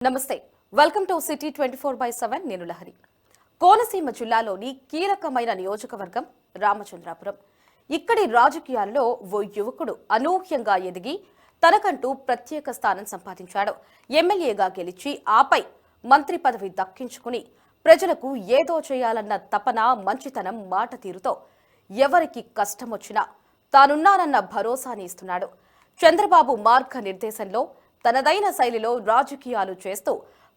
నమస్తే welcome to city 24/7 నేను లహరి. కోనసీమ జిల్లాలోని కీలకమైన నియోజకవర్గం రామచంద్రాపురం. ఇక్కడి రాజకీయాల్లో ఓ యువకుడు అనూహ్యంగా ఎదిగి తనకంటూ ప్రత్యేక స్థానం సంపాదించాడు. ఎమ్మెల్యేగా గెలిచి ఆపై మంత్రి పదవి దక్కించుకుని ప్రజలకు ఏదో చేయాలన్న తపన, మంచితనం, మాట తీరుతో ఎవరికి కష్టమొచ్చినా తానున్నానన్న భరోసాని ఇస్తున్నాడు. చంద్రబాబు మార్గ నిర్దేశంలో తనదైన శైలిలో రాజకీయాలు చేస్తూ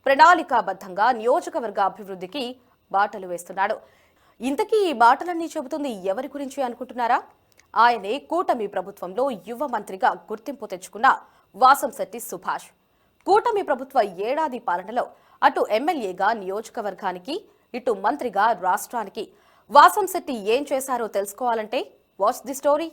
ప్రణాళికాబద్ధంగా నియోజకవర్గ అభివృద్ధికి బాటలు వేస్తున్నాడు. ఇంతకీ ఈ మాటలన్నీ చెబుతుంది ఎవరి గురించి అనుకుంటున్నారా? ఆయనే కూటమి ప్రభుత్వంలో యువ మంత్రిగా గుర్తింపు తెచ్చుకున్న వాసంశెట్టి సుభాష్. కూటమి ప్రభుత్వ ఏడాది పాలనలో అటు ఎమ్మెల్యేగా నియోజకవర్గానికి, ఇటు మంత్రిగా రాష్ట్రానికి వాసంశెట్టి ఏం చేశారో తెలుసుకోవాలంటే watch the story.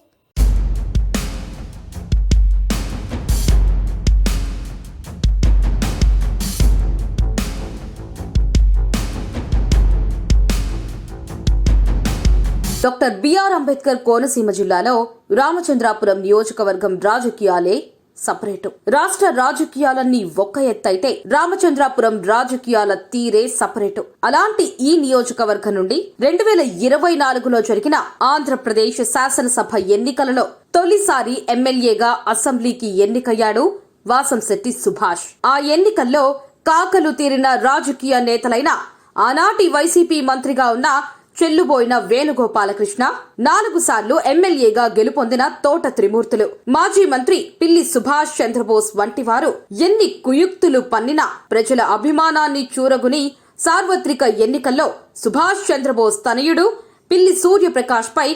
Doctor B R Ambedkar Konaseema జిల్లాలో రామచంద్రాపురం నియోజకవర్గం రాజకీయాలే సపరేటు. రాష్ట్ర రాజకీయాలన్నీ ఒక్క ఎత్తైతే రామచంద్రాపురం రాజకీయాల తీరే సపరేటు. అలాంటి ఈ నియోజకవర్గం నుండి 2024లో జరిగిన ఆంధ్రప్రదేశ్ శాసనసభ ఎన్నికలలో తొలిసారి ఎమ్మెల్యేగా అసెంబ్లీకి ఎన్నికయ్యాడు వాసంశెట్టి సుభాష్. ఆ ఎన్నికల్లో కాకలు తీరిన రాజకీయ నేతలైన ఆనాటి వైసీపీ మంత్రిగా ఉన్న చెల్లుబోయిన వేణుగోపాలకృష్ణ, 4 సార్లు ఎమ్మెల్యేగా గెలుపొందిన తోట త్రిమూర్తులు, మాజీ మంత్రి పిల్లి సుభాష్ చంద్రబోస్ వంటి వారు ఎన్ని కుయుక్తులు పన్నినా ప్రజల అభిమానాన్ని చూరగుని సార్వత్రిక ఎన్నికల్లో సుభాష్ చంద్రబోస్ తనయుడు పిల్లి సూర్యప్రకాష్ పై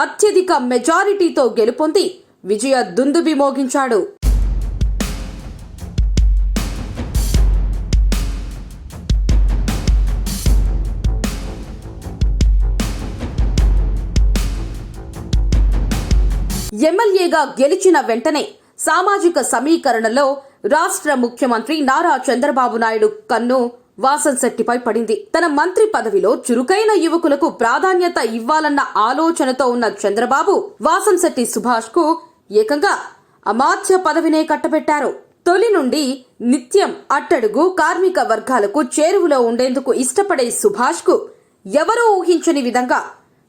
అత్యధిక మెజారిటీతో గెలుపొంది విజయ దుందుబి మోగించాడు. ఎమ్మెల్యేగా గెలిచిన వెంటనే సామాజిక సమీకరణలో రాష్ట్ర ముఖ్యమంత్రి నారా చంద్రబాబు నాయుడు కన్ను వాసంశెట్టిపై పడింది. తన మంత్రి పదవిలో చురుకైన యువకులకు ప్రాధాన్యత ఇవ్వాలన్న ఆలోచనతో ఉన్న చంద్రబాబు వాసంశెట్టి సుభాష్ కు ఏకంగా అమాత్య పదవినే కట్టబెట్టారు. తొలి నుండి నిత్యం అట్టడుగు కార్మిక వర్గాలకు చేరువలో ఉండేందుకు ఇష్టపడే సుభాష్ కు ఎవరూ ఊహించని విధంగా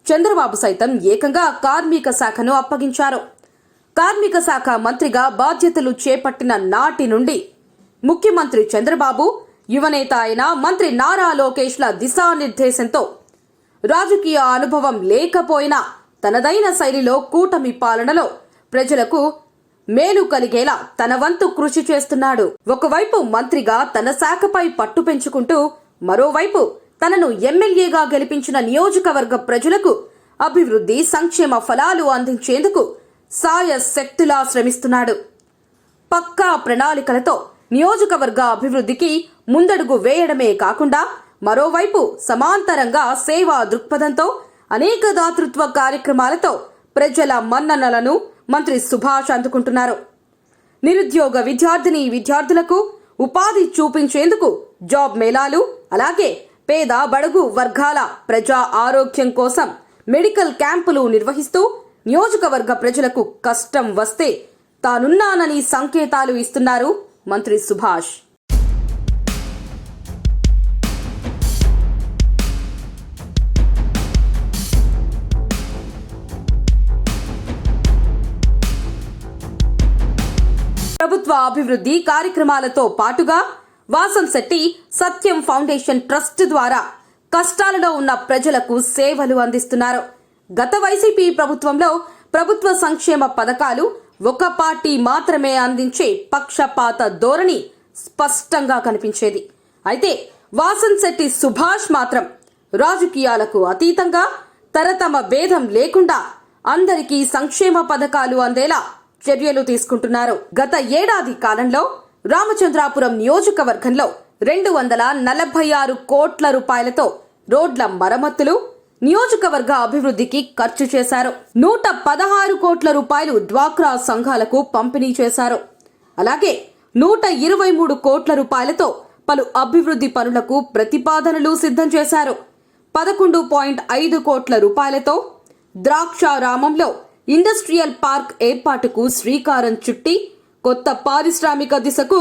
చంద్రబాబు సైతం ఏకంగా కార్మిక శాఖను అప్పగించారు. కార్మిక శాఖ మంత్రిగా బాధ్యతలు చేపట్టిన నాటి నుండి ముఖ్యమంత్రి చంద్రబాబు, యువనేత అయిన మంత్రి నారా లోకేష్ల దిశానిర్దేశంతో రాజకీయ అనుభవం లేకపోయినా తనదైన శైలిలో కూటమి పాలనలో ప్రజలకు మేలు కలిగేలా తన వంతు కృషి చేస్తున్నాడు. ఒకవైపు మంత్రిగా తన శాఖపై పట్టు పెంచుకుంటూ, మరోవైపు తనను ఎమ్మెల్యేగా గెలిపించిన నియోజకవర్గ ప్రజలకు అభివృద్ధి, సంక్షేమ ఫలాలు అందించేందుకు సాయశక్తులా శ్రమిస్తున్నాడు. పక్కా ప్రణాళికలతో నియోజకవర్గ అభివృద్ధికి ముందడుగు వేయడమే కాకుండా మరోవైపు సమాంతరంగా సేవా దృక్పథంతో అనేక దాతృత్వ కార్యక్రమాలతో ప్రజల మన్ననలను మంత్రి సుభాష్ అందుకుంటున్నారు. నిరుద్యోగ విద్యార్థులకు ఉపాధి చూపించేందుకు జాబ్ మేళాలు, అలాగే పేద బడుగు వర్గాల ప్రజా ఆరోగ్యం కోసం మెడికల్ క్యాంపులు నిర్వహిస్తూ నియోజకవర్గ ప్రజలకు కష్టం వస్తే తానున్నానని సంకేతాలు ఇస్తున్నారు మంత్రి సుభాష్. ప్రభుత్వ అభివృద్ధి కార్యక్రమాలతో పాటుగా వాసంశెట్టి సత్యం ఫౌండేషన్ ట్రస్ట్ ద్వారా కష్టాలలో ఉన్న ప్రజలకు సేవలు అందిస్తున్నారు. గత వైసీపీ ప్రభుత్వంలో ప్రభుత్వ సంక్షేమ పథకాలు ఒక పార్టీ మాత్రమే అందించే పక్షపాత ధోరణి స్పష్టంగా కనిపించేది. అయితే వాసంశెట్టి సుభాష్ మాత్రం రాజకీయాలకు అతీతంగా తరతమ భేదం లేకుండా అందరికీ సంక్షేమ పథకాలు అందేలా చర్యలు తీసుకుంటున్నారు. గత ఏడాది కాలంలో రామచంద్రాపురం నియోజకవర్గంలో 246 కోట్ల రూపాయలతో రోడ్ల మరమ్మతులు, నియోజకవర్గ అభివృద్ధికి ఖర్చు చేశారు. 116 కోట్ల రూపాయలు డ్వాక్రా సంఘాలకు పంపిణీ చేశారు. అలాగే 123 కోట్ల రూపాయలతో పలు అభివృద్ధి పనులకు ప్రతిపాదనలు సిద్ధం చేశారు. 11.5 కోట్ల రూపాయలతో ద్రాక్షారామంలో ఇండస్ట్రియల్ పార్క్ ఏర్పాటుకు శ్రీకారం చుట్టి కొత్త పారిశ్రామిక దిశకు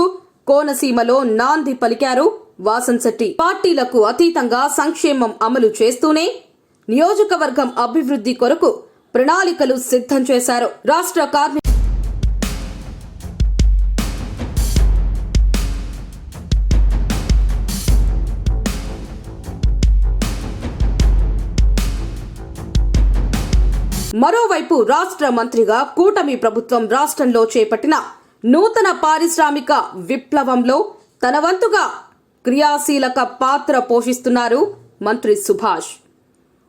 కోనసీమలో నాంది పలికారు వాసంశెట్టి. పార్టీలకు అతీతంగా సంక్షేమం అమలు చేస్తూనే నియోజకవర్గం అభివృద్ధి కొరకు ప్రణాళికలు సిద్ధం చేశారు. రాష్ట్ర కార్మిక మరోవైపు రాష్ట్ర మంత్రిగా కూటమి ప్రభుత్వం రాష్ట్రంలో చేపట్టిన నూతన పారిశ్రామిక విప్లవంలో తన వంతుగా క్రియాశీలక పాత్ర పోషిస్తున్నారు మంత్రి సుభాష్.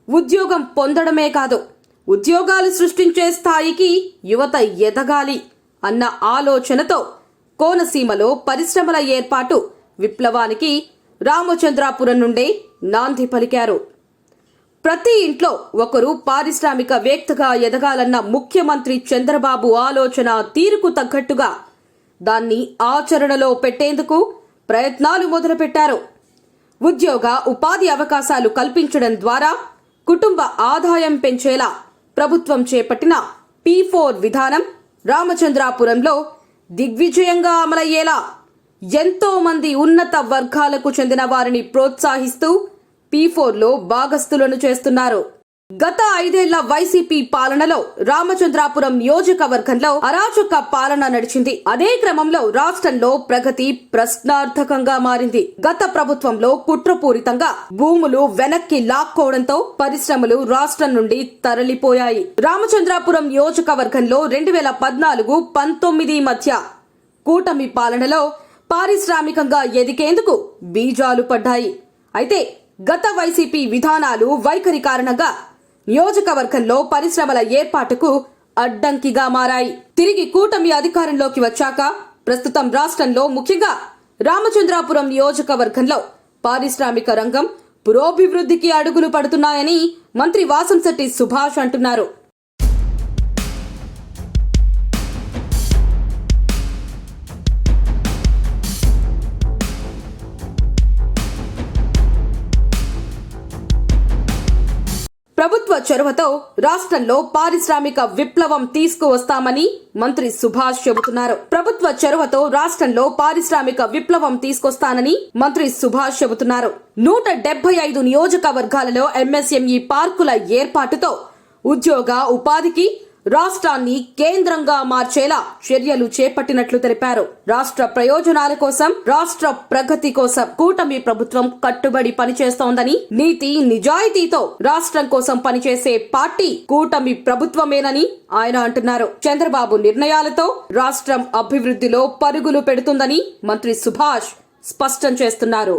ఉద్యోగం పొందడమే కాదు, ఉద్యోగాలు సృష్టించే స్థాయికి యువత ఎదగాలి అన్న ఆలోచనతో కోనసీమలో పరిశ్రమల ఏర్పాటు విప్లవానికి రామచంద్రాపురం నుండే నాంది పలికారు. ప్రతి ఇంట్లో ఒకరు పారిశ్రామికవేత్తగా ఎదగాలన్న ముఖ్యమంత్రి చంద్రబాబు ఆలోచన తీరుకు తగ్గట్టుగా దాన్ని ఆచరణలో పెట్టేందుకు ప్రయత్నాలు మొదలుపెట్టారు. ఉద్యోగ ఉపాధి అవకాశాలు కల్పించడం ద్వారా కుటుంబ ఆదాయం పెంచేలా ప్రభుత్వం చేపట్టిన P4 విధానం రామచంద్రాపురంలో దిగ్విజయంగా అమలయ్యేలా ఎంతో మంది ఉన్నత వర్గాలకు చెందిన వారిని ప్రోత్సహిస్తూ P4లో భాగస్థులను చేస్తున్నారు. గత 5 ఏళ్ల వైసీపీ పాలనలో రామచంద్రాపురం నియోజకవర్గంలో అరాచక పాలన నడిచింది. అదే క్రమంలో రాష్ట్రంలో ప్రగతి ప్రశ్నార్థకంగా మారింది. గత ప్రభుత్వంలో కుట్రపూరితంగా భూములు వెనక్కి లాక్కోవడంతో పరిశ్రమలు రాష్ట్రం నుండి తరలిపోయాయి. రామచంద్రాపురం నియోజకవర్గంలో 2014-19 మధ్య కూటమి పాలనలో పారిశ్రామికంగా ఎదిగేందుకు బీజాలు పడ్డాయి. అయితే గత వైసీపీ విధానాలు వైఖరి కారణంగా నియోజకవర్గంలో పరిశ్రమల ఏర్పాటుకు అడ్డంకిగా మారాయి. తిరిగి కూటమి అధికారంలోకి వచ్చాక ప్రస్తుతం రాష్ట్రంలో ముఖ్యంగా రామచంద్రాపురం నియోజకవర్గంలో పారిశ్రామిక రంగం పురోభివృద్ధికి అడుగులు పడుతున్నాయని మంత్రి వాసంశెట్టి సుభాష్ అంటున్నారు. ప్రభుత్వ చొరవతో రాష్ట్రంలో పారిశ్రామిక విప్లవం తీసుకువస్తామని మంత్రి సుభాష్ చెబుతున్నారు. ప్రభుత్వ చొరవతో రాష్ట్రంలో పారిశ్రామిక విప్లవం తీసుకొస్తానని మంత్రి సుభాష్ చెబుతున్నారు. 175 నియోజకవర్గాలలో MSME పార్కుల ఏర్పాటుతో ఉద్యోగ ఉపాధికి రాష్ట్రాన్ని కేంద్రంగా మార్చేలా చర్యలు చేపట్టినట్లు తెలిపారు. రాష్ట్ర ప్రయోజనాల కోసం, రాష్ట్ర ప్రగతి కోసం కూటమి ప్రభుత్వం కట్టుబడి పనిచేస్తోందని, నీతి నిజాయితీతో రాష్ట్రం కోసం పనిచేసే పార్టీ కూటమి ప్రభుత్వమేనని ఆయన అంటున్నారు. చంద్రబాబు నిర్ణయాలతో రాష్ట్రం అభివృద్ధిలో పరుగులు పెడుతుందని మంత్రి సుభాష్ స్పష్టం చేస్తున్నారు.